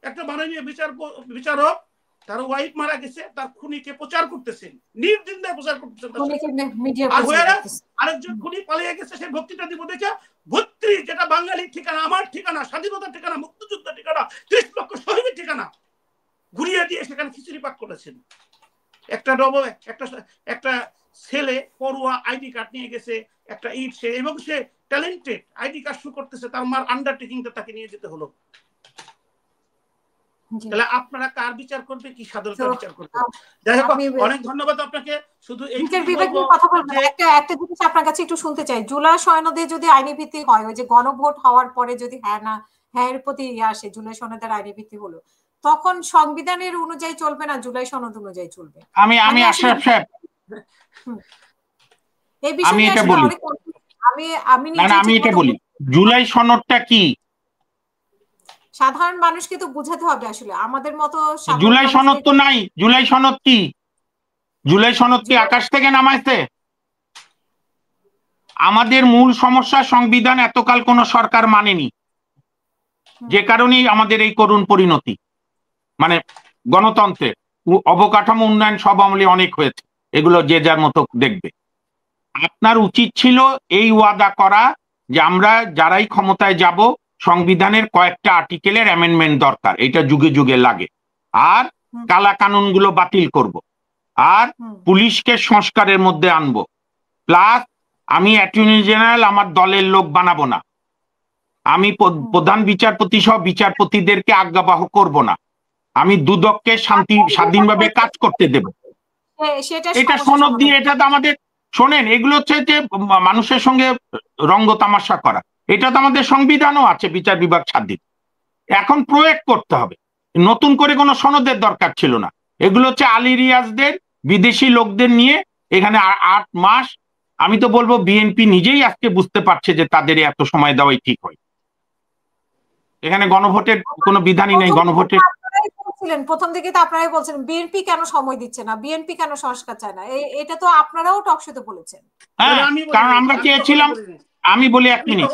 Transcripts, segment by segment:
একটা মাননীয় বিচারক তার ওয়াইফ মারা গেছে, তার খুনিকে প্রচার করতেছেন, নির্দ্বিন্দায় প্রচার করতেছেন, আরেকজন খুনি পালিয়ে গেছে, সেই ভক্তিটা দিব দেখে 32 যেটা বাঙালির ঠিকানা, আমার ঠিকানা, স্বাধীনতার ঠিকানা, মুক্তিযুদ্ধের ঠিকানা, 30 লক্ষ শহীদের ঠিকানা ঘুরিয়ে দিয়ে সেখানে খিচুড়ি পাক করেছেন। একটা ছেলে পড়ুয়া আইডি কার্ড নিয়ে গেছে, একটা ইট সে, এবং সে ট্যালেন্টেড, আইডি কার্ড শু করতেছে, তার মার আন্ডারটেকিংটা তাকে নিয়ে যেতে হলো। তাহলে আপনারা কার বিচার করবে, কি সাধারণত বিচার করবে? যাই হোক, অনেক ধন্যবাদ আপনাকে। শুধু এই কথা বলবো, একটা জিনিস আপনার কাছে একটু শুনতে চাই। জুলাই সনদে যদি আইনি ভিত্তি হয়, ওই যে গণভোট হওয়ার পরে যদি হ্যাঁ না হ্যাঁ এর প্রতি আসে, জুলাই সনদের আইনি ভিত্তি হলো, তখন সংবিধানের অনুযায়ী চলবে না জুলাই সনদ অনুযায়ী চলবে? আমি আশরাফ সাহেব এই বিষয়ে আমি এটা বলি, জুলাই সনদটা কি সাধারণ মানুষকে তো বুঝাতে হবে আসলে। আমাদের মতো জুলাই সনদ তো নাই। জুলাই সনদ কি? জুলাই সনদ কি আকাশ থেকে নামাইছে? আমাদের মূল সমস্যা সংবিধান এতকাল কোন সরকার মানেনি, যে কারণেই আমাদের এই করুণ পরিণতি। মানে গণতন্ত্রের অবকাঠামো উন্নয়ন সব আমলে অনেক হয়েছে, এগুলো যে যার মতো দেখবে। আপনার উচিত ছিল এই ওয়াদা করা যে আমরা যারাই ক্ষমতায় যাব সংবিধানের কয়েকটা আর্টিকেলের অ্যামেন্ডমেন্ট দরকার, এটা যুগে যুগে লাগে, আর কালা কানুনগুলো বাতিল করব, আর পুলিশকে সংস্কারের মধ্যে আনবো, প্লাস আমি অ্যাটর্নি জেনারেল আমার দলের লোক বানাবো না, আমি প্রধান বিচারপতি সহ বিচারপতিদেরকে আজ্ঞাবহ করব না, আমি দুদককে স্বাধীনভাবে কাজ করতে দেব। এটা সনদ দিয়ে, এটা তো আমাদের, শোনেন, এগুলো হচ্ছে যে মানুষের সঙ্গে রঙ্গ তামাশা করা। এটা তো আমাদের সংবিধানও আছে, বিচার বিভাগ স্বাধীন, এখন প্রয়োগ করতে হবে। নতুন করে কোনো সনদের দরকার ছিল না। এগুলো হচ্ছে আলী রিয়াজদের, বিদেশি লোকদের নিয়ে এখানে 8 মাস, আমি তো বলবো বিএনপি নিজেই আজকে বুঝতে পারছে যে তাদের এত সময় দেওয়াই ঠিক হয়। এখানে গণভোটের কোনো বিধানই নেই। গণভোটের প্রথম দিকে তো আপনারাই বলছেন বিএনপি কেন সময় দিচ্ছে না, বিএনপি কেন সংস্কার চায় না, এটা তো আপনারাও টকশোতে বলেছেন। হ্যাঁ, কারণ আমরা চেয়েছিলাম, আমি বলি 1 মিনিট,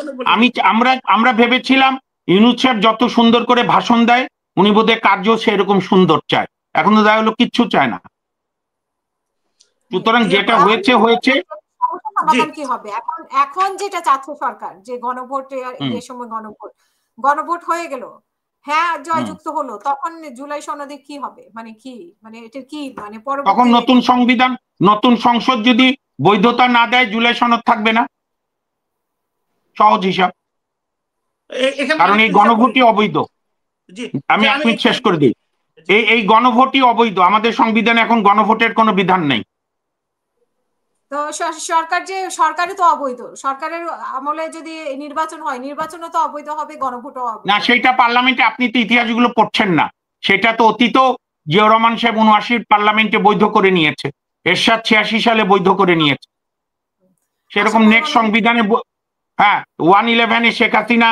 আমরা ভেবেছিলাম ইউনূস সাহেব যত সুন্দর করে ভাষণ দেয় উনি বোধহয় কার্য সেরকম সুন্দর চায়, এখন তো দেখা হলো কিচ্ছু চায় না। সুতরাং যেটা হয়েছে হয়েছে। সমাধান কি হবে এখন যেটা চাচ্ছে সরকার, যে গণভোট, এই সময় গণভোট হয়ে গেল, হ্যাঁ জয়যুক্ত হলো, তখন জুলাই সনদে কি হবে? মানে কি, মানে এটা কি, মানে তখন নতুন সংবিধান, নতুন সংসদ যদি বৈধতা না দেয় জুলাই সনদ থাকবে না, সহজ হিসাব। কারণ এই গণভোটই অবৈধ। আমি 1 মিনিট শেষ করে দিই। এই গণভোটই অবৈধ, আমাদের সংবিধানে এখন গণভোটের কোনো বিধান নেই। তো সরকারই তো অবৈধ, সরকারের আমলে যদি নির্বাচন হয়, নির্বাচনও তো অবৈধ হবে, গণভোটও অবৈধ না। সেটা পার্লামেন্টে, আপনি তো ইতিহাসগুলো পড়ছেন না, সেটা তো অতীত জিয়াউর রহমান সাহেব 79 পার্লামেন্টে বৈধ করে নিয়েছে, এরশাদ 86 সালে বৈধ করে নিয়েছে। সেরকম নেক্সট সংবিধানে, হ্যাঁ 111-এ শেখ হাসিনা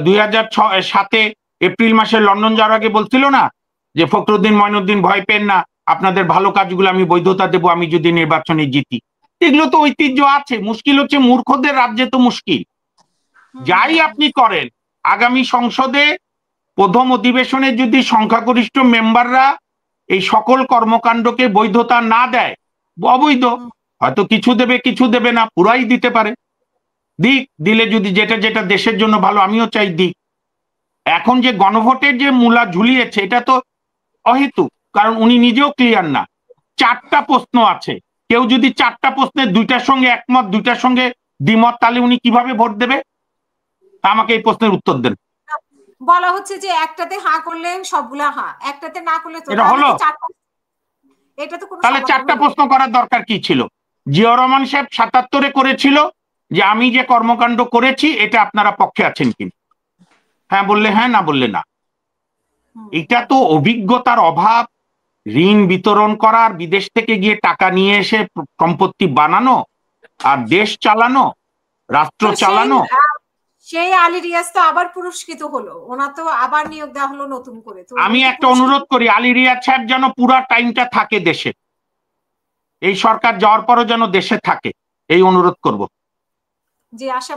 2007-এ এপ্রিল মাসে লন্ডন যাওয়ার আগে বলছিল না যে ফখরুদ্দিন মঈনুদ্দিন ভয় পেন না, আপনাদের ভালো কাজগুলো আমি বৈধতা দেবো আমি যদি নির্বাচনে জিতি। এগুলো তো ঐতিহ্য আছে। মুশকিল হচ্ছে মূর্খদের রাজ্যে তো মুশকিল। যাই আপনি করেন, আগামী সংসদে প্রথম অধিবেশনে যদি সংখ্যাগরিষ্ঠ মেম্বাররা এই সকল কর্মকাণ্ডকে বৈধতা না দেয়, অবৈধ। হয়তো কিছু দেবে, কিছু দেবে না, পুরাই দিতে পারে। দিলে যদি যেটা যেটা দেশের জন্য ভালো, আমিও চাই দিক। এখন যে গণভোটের যে মূলা ঝুলিয়েছে, এটা তো অহেতুক, কারণ উনি নিজেও ক্লিয়ার না। 4টা প্রশ্ন আছে, কেউ যদি 4টা প্রশ্নের 2টার সঙ্গে একমত, 2টার সঙ্গে দ্বিমত, তাহলে উনি কিভাবে ভোট দেবে? আমাকে এই প্রশ্নের উত্তর দেন। বলা হচ্ছে যে একটাতে হ্যাঁ করলে সবগুলা হ্যাঁ, একটাতে না করলে তো এটা হলো। এটা তো কোনো, তাহলে 4টা প্রশ্ন করার দরকার কি ছিল? জিয়াউর রহমান সাহেব 77-এ করেছিল যে আমি যে কর্মকাণ্ড করেছি এটা আপনারা পক্ষে আছেন কি? হ্যাঁ বললে হ্যাঁ, না বললে না। এটা তো অভিজ্ঞতার অভাব, ঋণ বিতরণ করার, বিদেশ থেকে গিয়ে টাকা নিয়ে এসে সম্পত্তি বানানো আর দেশ চালানো, রাষ্ট্র চালানো। সেই আলী রিয়াজ তো আবার পুরস্কৃত হলো, ওনা তো আবার নিয়োগ দেওয়া হলো নতুন করে। আমি একটা অনুরোধ করি, আলী রিয়াজ সাহেব যেন পুরো টাইমটা থাকে দেশে, এই সরকার যাওয়ার পরও যেন দেশে থাকে, এই অনুরোধ করব। জি, আশা